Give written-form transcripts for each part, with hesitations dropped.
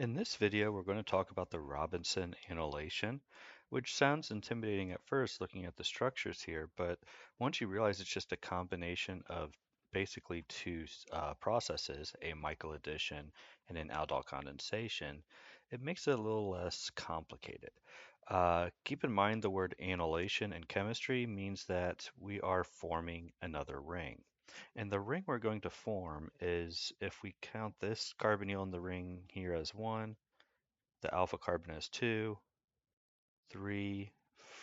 In this video, we're going to talk about the Robinson Annulation, which sounds intimidating at first looking at the structures here, but once you realize it's just a combination of basically two processes, a Michael addition and an aldol condensation, it makes it a little less complicated. Keep in mind the word annulation in chemistry means that we are forming another ring. And the ring we're going to form is, if we count this carbonyl in the ring here as 1, the alpha carbon as 2, 3,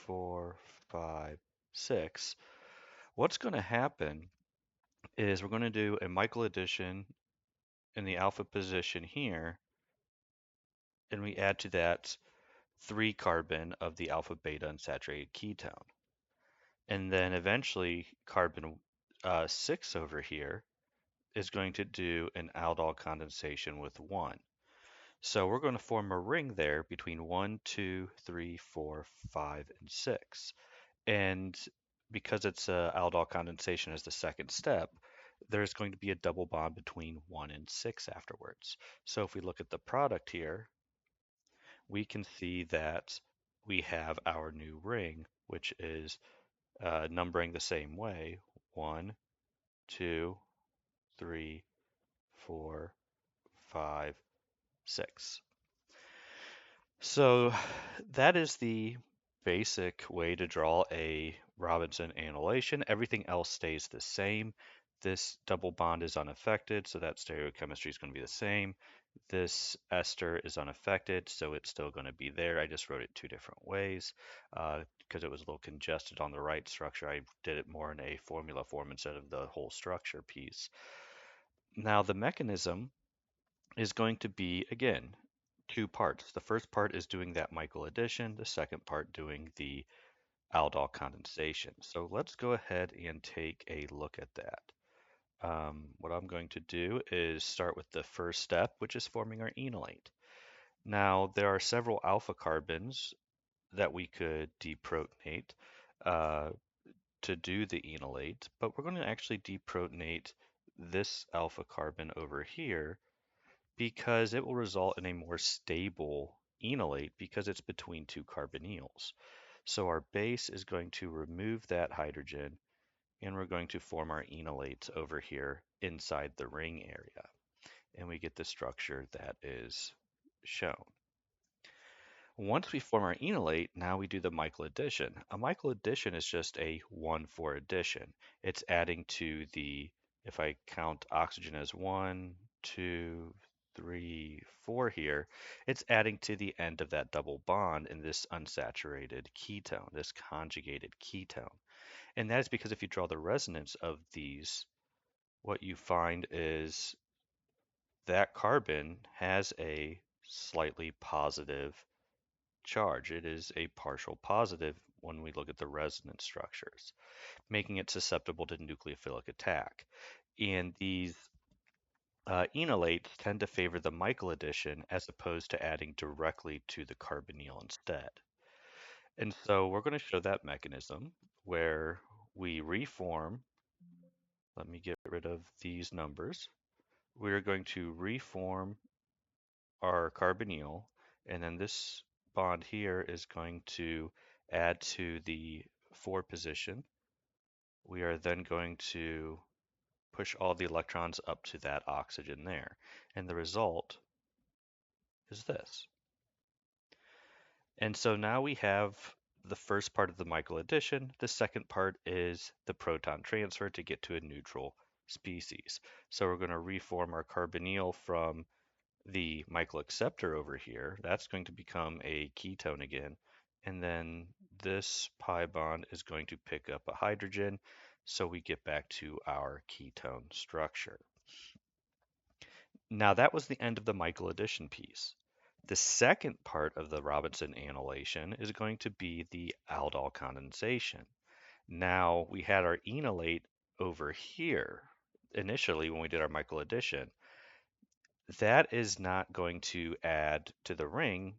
4, 5, 6. What's going to happen is we're going to do a Michael addition in the alpha position here, and we add to that 3 carbon of the alpha beta unsaturated ketone. And then eventually carbon 6 over here is going to do an aldol condensation with 1. So we're going to form a ring there between 1, 2, 3, 4, 5, and 6. And because it's aldol condensation as the second step, there's going to be a double bond between 1 and 6 afterwards. So if we look at the product here, we can see that we have our new ring, which is numbering the same way: 1, 2, 3, 4, 5, 6. So that is the basic way to draw a Robinson annulation. Everything else stays the same. This double bond is unaffected, so that stereochemistry is going to be the same. This ester is unaffected, so it's still going to be there. I just wrote it two different ways because it was a little congested on the right structure. I did it more in a formula form instead of the whole structure piece. Now the mechanism is going to be, again, two parts. The first part is doing that Michael addition, the second part doing the aldol condensation. So let's go ahead and take a look at that. What I'm going to do is start with the first step, which is forming our enolate. Now, there are several alpha carbons that we could deprotonate uh, to do the enolate, but we're going to actually deprotonate this alpha carbon over here because it will result in a more stable enolate because it's between two carbonyls. So our base is going to remove that hydrogen, and we're going to form our enolates over here inside the ring area. And we get the structure that is shown. Once we form our enolate, now we do the Michael addition. A Michael addition is just a 1,4 addition. It's adding to the, if I count oxygen as 1, 2, 3, 4 here, it's adding to the end of that double bond in this unsaturated ketone, this conjugated ketone. And that is because if you draw the resonance of these, what you find is that carbon has a slightly positive charge. It is a partial positive when we look at the resonance structures, making it susceptible to nucleophilic attack. And these enolates tend to favor the Michael addition as opposed to adding directly to the carbonyl instead. And so we're going to show that mechanism where we reform. Let me get rid of these numbers. We're going to reform our carbonyl, and then this bond here is going to add to the 4 position. We are then going to push all the electrons up to that oxygen there, and the result is this. And so now we have the first part of the Michael addition. The second part is the proton transfer to get to a neutral species. So we're going to reform our carbonyl from the Michael acceptor over here. That's going to become a ketone again. And then this pi bond is going to pick up a hydrogen, so we get back to our ketone structure. Now that was the end of the Michael addition piece. The second part of the Robinson annulation is going to be the aldol condensation. Now we had our enolate over here initially when we did our Michael addition. That is not going to add to the ring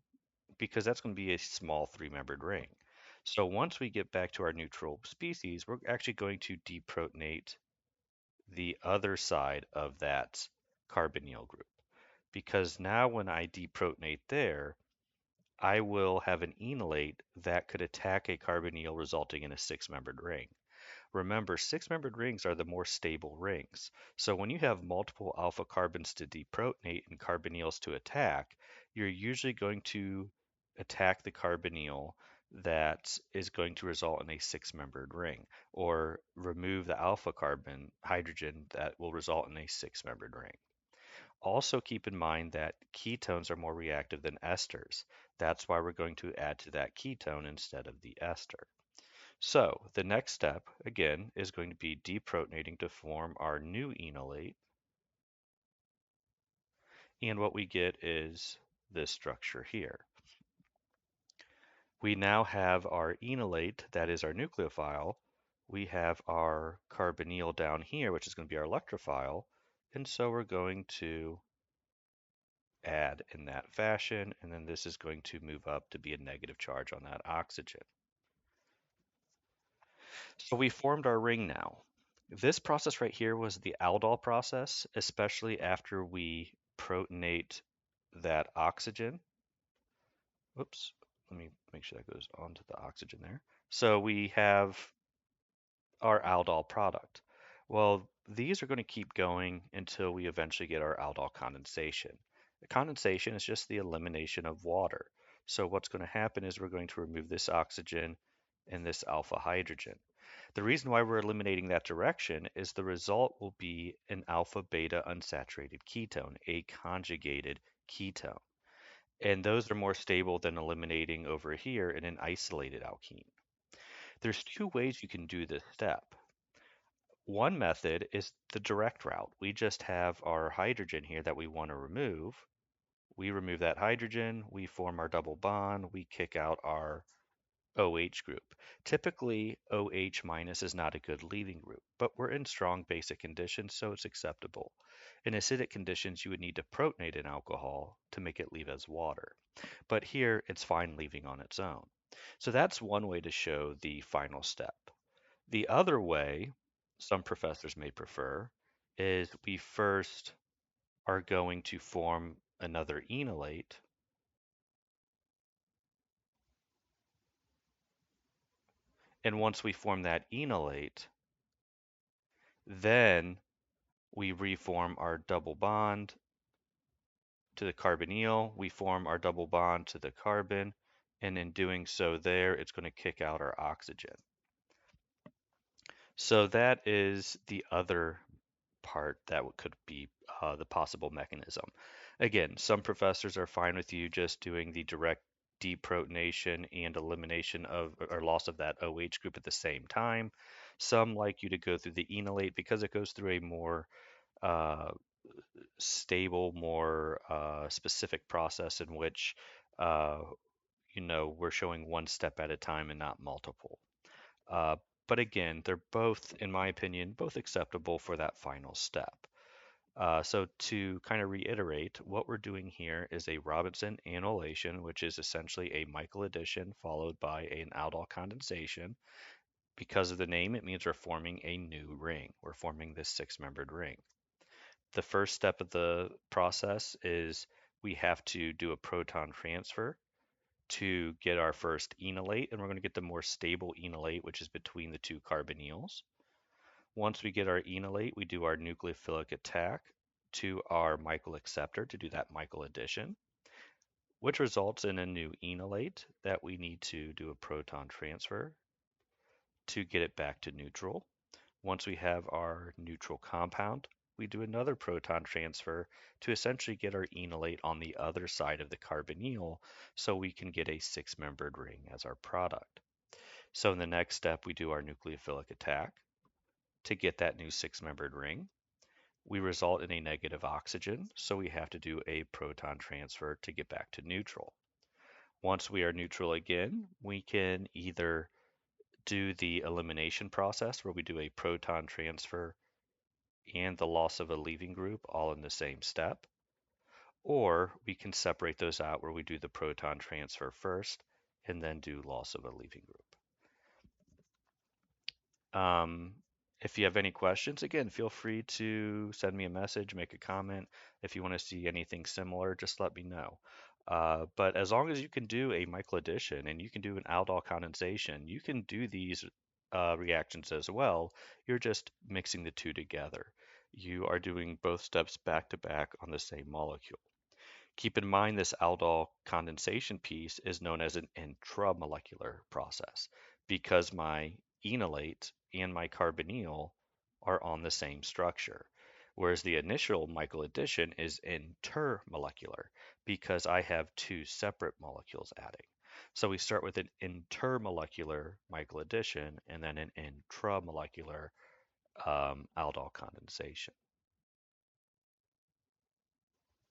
because that's going to be a small three-membered ring. So once we get back to our neutral species, we're actually going to deprotonate the other side of that carbonyl group. because now when I deprotonate there, I will have an enolate that could attack a carbonyl resulting in a six-membered ring. Remember, six-membered rings are the more stable rings. So when you have multiple alpha carbons to deprotonate and carbonyls to attack, you're usually going to attack the carbonyl that is going to result in a six-membered ring, or remove the alpha carbon hydrogen that will result in a six-membered ring. Also keep in mind that ketones are more reactive than esters. That's why we're going to add to that ketone instead of the ester. So the next step, again, is going to be deprotonating to form our new enolate. And what we get is this structure here. We now have our enolate, that is our nucleophile. We have our carbonyl down here, which is going to be our electrophile. And so we're going to add in that fashion, and then this is going to move up to be a negative charge on that oxygen. So we formed our ring now. This process right here was the aldol process, especially after we protonate that oxygen. Whoops, let me make sure that goes onto the oxygen there. So we have our aldol product. Well, these are going to keep going until we eventually get our aldol condensation. The condensation is just the elimination of water. So what's going to happen is we're going to remove this oxygen and this alpha hydrogen. The reason why we're eliminating that direction is the result will be an alpha beta unsaturated ketone, a conjugated ketone. And those are more stable than eliminating over here in an isolated alkene. There's two ways you can do this step. One method is the direct route. We just have our hydrogen here that we want to remove. We remove that hydrogen, we form our double bond, we kick out our OH group. Typically, OH minus is not a good leaving group, but we're in strong basic conditions, so it's acceptable. In acidic conditions, you would need to protonate an alcohol to make it leave as water. But here, it's fine leaving on its own. So that's one way to show the final step. The other way, some professors may prefer, is we first are going to form another enolate. And once we form that enolate, then we reform our double bond to the carbonyl, we form our double bond to the carbon, and in doing so there, it's going to kick out our oxygen. So that is the other part that could be the possible mechanism. Again, some professors are fine with you just doing the direct deprotonation and elimination of or loss of that OH group at the same time. Some like you to go through the enolate because it goes through a more uh, stable, more specific process in which uh, we're showing one step at a time and not multiple. Uh, but again, they're both, in my opinion, both acceptable for that final step. So to kind of reiterate, what we're doing here is a Robinson annulation, which is essentially a Michael addition followed by an aldol condensation. Because of the name, it means we're forming a new ring. We're forming this six-membered ring. The first step of the process is we have to do a proton transfer to get our first enolate, and we're going to get the more stable enolate, which is between the two carbonyls. Once we get our enolate, we do our nucleophilic attack to our Michael acceptor to do that Michael addition, which results in a new enolate that we need to do a proton transfer to get it back to neutral. Once we have our neutral compound, we do another proton transfer to essentially get our enolate on the other side of the carbonyl so we can get a six-membered ring as our product. So in the next step, we do our nucleophilic attack to get that new six-membered ring. We result in a negative oxygen, so we have to do a proton transfer to get back to neutral. Once we are neutral again, we can either do the elimination process where we do a proton transfer and the loss of a leaving group all in the same step, or we can separate those out where we do the proton transfer first and then do loss of a leaving group. If you have any questions, again, feel free to send me a message, make a comment. If you want to see anything similar, just let me know. But as long as you can do a Michael addition and you can do an aldol condensation, you can do these reactions as well. You're just mixing the two together. You are doing both steps back to back on the same molecule. Keep in mind this aldol condensation piece is known as an intramolecular process because my enolate and my carbonyl are on the same structure, whereas the initial Michael addition is intermolecular because I have two separate molecules adding. So we start with an intermolecular Michael addition and then an intramolecular aldol condensation.